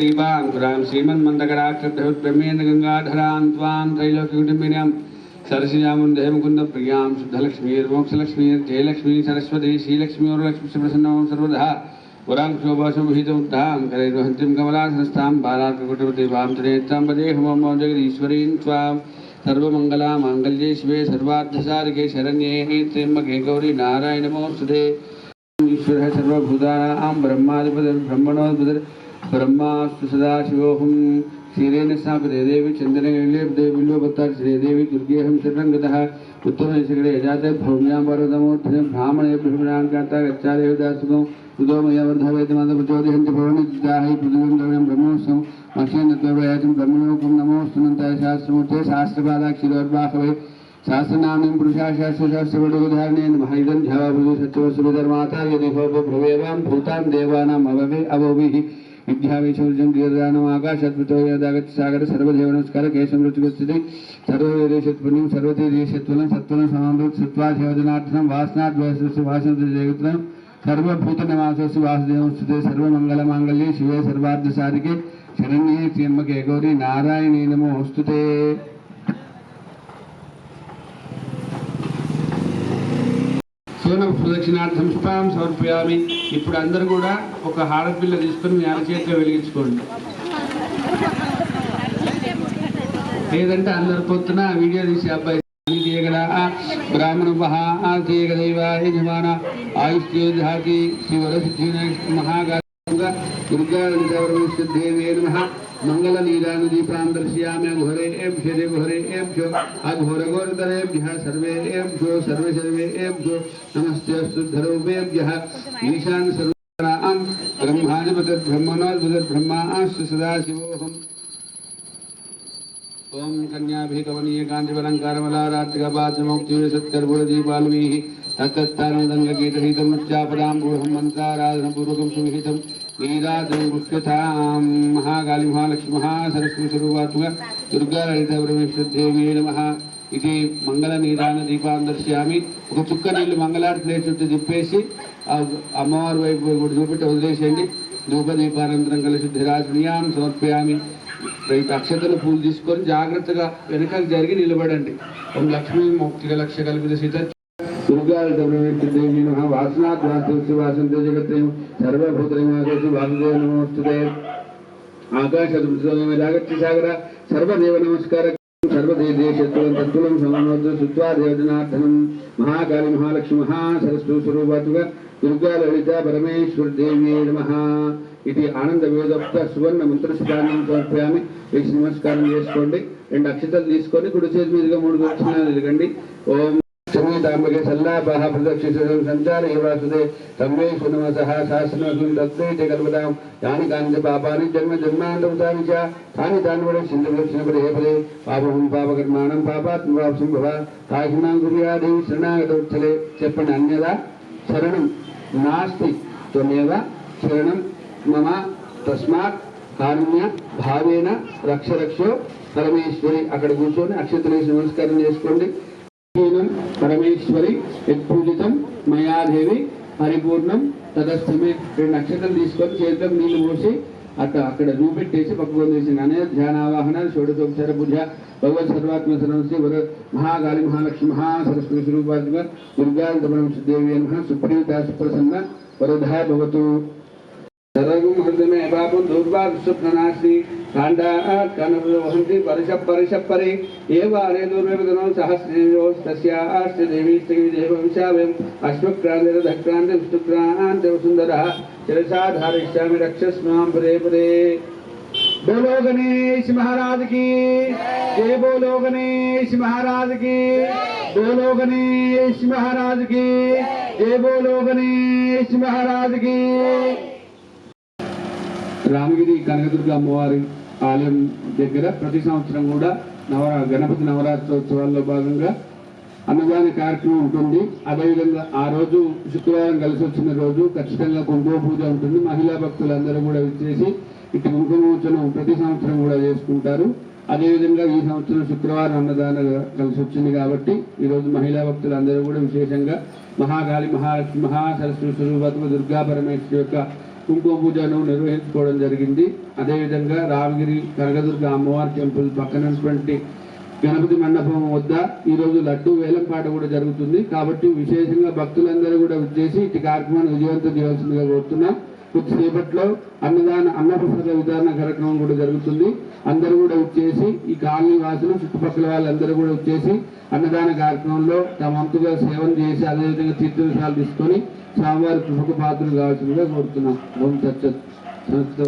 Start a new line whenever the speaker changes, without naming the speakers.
दीपांकुरां श्रीमन्मन्दकराक्षब्रह्मेन्द्र गंगाधरां त्वां त्रैलोक्यकुटुम्बिनीं सरसिजामुन्देह मुकुन्द प्रियां शुद्धलक्ष्मीर्मोक्षलक्ष्मीर्जयलक्ष्मी सरस्वती श्रीलक्ष्मी और लक्ष्मी प्रसन्नों सर्वदा पुरां शोभाशुभहितमुद्धां करैर्वहन्तीं कमलासनस्थां बालार्ककुटुम्बदेवां त्रिनेत्रां वदे हुमो जगदीश्वरीं त्वां सर्वमङ्गला माङ्गल्ये शिवे सर्वार्थसारिके शरण्ये त्र्यम्बके गौरी नारायण नमोस्तुते। ईश्वरः सर्वभूतानां ब्रह्माधिपतिर्ब्रह्मणोऽधिपतिर् ब्रह्मास्तु सदाशिवोऽहं क्षीरेण स्थापिते देवी चन्दनेलेपदे बिल्वपत्रार्चे श्रीदेवी दुर्गेऽहं शरणं गतः उत्तमशेखरे यजाते भौम्यां पर्वतमूर्धने ब्राह्मणे ब्रह्मणान्कान्ता गच्छादेवदासुगं उदो मया वर्धवेदमादप्रचोदयन्ति भवनिजिताहि पृथिवीं द्रव्यं ब्रह्मोत्सवं मक्षेन्द्रत्वयाचं ब्रह्मलोकं नमोऽस्तुनन्ताय शास्त्रमूर्ते शास्त्रपादाक्षिरोर्वाहवे शास्त्रनाम्नीं पुरुषाशास्त्रशास्त्रवडोधारणे नमः इदं ध्यावाभूतो सत्यवस्तुधर्माता यदि भवेवां भूतां देवानाम् अवोभिः विद्यावेशौर्जं गीर्दानम् आकाशद्भुतो यदागच्छ सागर सर्वदेव नमस्कार केशं रुचिगच्छति सर्ववेदेशत्पुण्यं सर्वतीदेशत्वलं सत्वलं समामृत सत्त्वाधिवदनार्थं वासनाद्वयस्य वासनदेवत्रं सर्वभूतनमासस्य वासुदेवस्तुते सर्वमङ्गलमाङ्गल्ये शिवे सर्वार्थसारिके शरण्ये त्र्यम्बके गौरी नारायणी नमोस्तुते। ప్రదక్షిణార్థం పుష్పాం సమర్పయామి। ఇప్పుడు అందరూ కూడా ఒక హారపిల్ల తీసుకొని మీ చేతిలో వెలిగించుకోండి, లేదంటే అందరు పొద్దున వీడియో తీసి అబ్బాయి తీయగల బ్రాహ్మణ తీయగదైవాయ జమాన ఆయుష్యోధాతి శ్రీవరసిద్ధి మహాగాంగా దుర్గాదేవే నమః मंगललीलानुदीपां दर्शयामि घोरेभ्यो अघोरघोरतरेभ्यः सर्वेभ्यो सर्वेभ्यो नमस्ते अस्तुद्धरूपेभ्यः ईशान सर्वनां ब्रह्माधिपतिर्ब्रह्मणोऽधिपतिर्ब्रह्मास्तु सदाशिवोऽहम्। ओम कन्याभिः कमनीयकान्तिवलङ्कारमलारात्रिकपात्रमौक्तिविसत्कर्पूरदीपालवीः तत्तत्तानोदङ्गगीतहितमुच्चापदां मन्त्राराधनपूर्वकं सुविहितं नीराजं मुख्यतां महाकाली महालक्ष्मी महासरस्वतीस्वरूपात्मक दुर्गा ललिता परमेश्वरी नमः। ఇది మంగళ నీరాన దీపాన్ని దర్శయామి। ఒక చుక్క నీళ్ళు మంగళారతి ప్లేట్ చుట్టూ తిప్పేసి అమ్మవారి వైపు కూడా చూపెట్టి వదిలేసేయండి। ధూప దీపానంతరం కలిసి శుద్ధిరాజనీయాం సమర్పయామి। రైతు అక్షతలు పూలు తీసుకొని జాగ్రత్తగా వెనకకు జరిగి నిలబడండి। ఓం లక్ష్మీ మౌక్తిక లక్ష్య కల్పిత సీత दुर्गा देवी नमः वासनात् वास्तुस्य वासन्ते जगत्त्रयं सर्वभूतैमागतु वासुदेव नमोस्तुते। आकाशद्भुतोमे जागच्छ सागर सर्वदेव नमस्कार सर्वदेशत्वं तत्त्वं समनोद्ध सुत्वा देवजनार्दनं महाकाली महालक्ष्मी महासरस्वती स्वरूपात्मक दुर्गा ललिता परमेश्वरी देवी नमः। ఇది ఆనంద వేదోక్త సువర్ణ మంత్రస్నానం సమర్పయామి। వేసి నమస్కారం చేసుకోండి। రెండు అక్షతలు తీసుకొని కుడి చేతి మీదుగా 3 దక్షిణాలు నిలగండి। ఓం शमीतांबके सल्लापः प्रदक्षिणं संचारे वासुदे तम्मेषु नमसः शासनसुं तद्वैते कल्पतां यानि कानि पापानि जन्म जन्मान्तरं च तानि तानि वद सिन्धुदक्षिणपदे पदे पापं पापकर्माणं पापात्मवाप्सिं भव काहिनां कुर्यादि शरणागतवत्सले చెప్పండి। అన్యదా శరణం నాస్తి త్వమేవ శరణం మమ తస్మాత్ కారుణ్య భావేన రక్ష రక్షో పరమేశ్వరి। అక్కడ కూర్చొని అక్షతలేసి నమస్కారం చేసుకోండి। परमेश्वरी यत्पूजितं मया देवी परिपूर्णं तदस्तमे। రెండు అక్షతలు తీసుకొని చేతులకు నీళ్లు పోసి అక్కడ చూపెట్టేసి పక్కకు వదిలేసి అనే ధ్యానావాహన షోడశోపచార పూజ భగవత్ సర్వాత్మ సర్వశ్రీ వర మహాకాళి మహాలక్ష్మి మహాసరస్వతి స్వరూపాత్మక దుర్గా దేవి నమః। సుప్రీత సుప్రసన్న వరదా భవతు। सर्वं हृदय पापं दुर्वासुप्रनाशी कांडा कनवहन्ति परशपरे एवारे दुर्वेदनो सहस्रेयोस्तस्याश्च देवी देव विशावं अश्वक्रान्तिरधक्रान्ति विष्णुक्रान्ति सुन्दरः शिरसा धारयिष्यामि रक्षस्मां पदे पदे। बोलो गणेश महाराज की जय, बोलो गणेश महाराज की, बोलो गणेश महाराज की जय, बोलो गणेश महाराज की। రామగిరి కనకదుర్గ అమ్మవారి ఆలయం దగ్గర ప్రతి సంవత్సరం కూడా గణపతి నవరాత్రోత్సవాల్లో భాగంగా అన్నదాన కార్యక్రమం ఉంటుంది। అదేవిధంగా ఆ రోజు శుక్రవారం కలిసి వచ్చిన రోజు ఖచ్చితంగా కుంకుమ పూజ ఉంటుంది। మహిళా భక్తులందరూ కూడా విచ్చేసి ఇటు కుంకుమోచనం ప్రతి సంవత్సరం కూడా చేసుకుంటారు। అదేవిధంగా ఈ సంవత్సరం శుక్రవారం అన్నదాన కలిసి వచ్చింది కాబట్టి ఈరోజు మహిళా భక్తులందరూ కూడా విశేషంగా మహాకాళి మహాలక్ష్మి మహాసరస్వతి స్వరూపాత్మక దుర్గా పరమేశ్వరి యొక్క కుంకుమ పూజను నిర్వహించుకోవడం జరిగింది. అదేవిధంగా రామగిరి కనకదుర్గ అమ్మవారి టెంపుల్ పక్కనటువంటి గణపతి మండపం వద్ద ఈరోజు లడ్డు వేలంపాట కూడా జరుగుతుంది. కాబట్టి విశేషంగా భక్తులందరూ కూడా వచ్చేసి ఇటు కార్యక్రమాన్ని విజయవంతం చేయాల్సిందిగా కోరుతున్నాం. కొద్దిసేపట్లో అన్నప్రసాద వితరణ కార్యక్రమం కూడా జరుగుతుంది. అందరూ కూడా వచ్చేసి ఈ కాలనీ వాసులు చుట్టుపక్కల వాళ్ళందరూ కూడా వచ్చేసి అన్నదాన కార్యక్రమంలో తమ వంతుగా సేవను చేసి అదేవిధంగా తీర్థవిషయాలు తీసుకొని స్వామివారి కృపకు పాత్రలు కావాల్సిందిగా కోరుతున్నాం. ఓం తత్సత్. సంస్కృత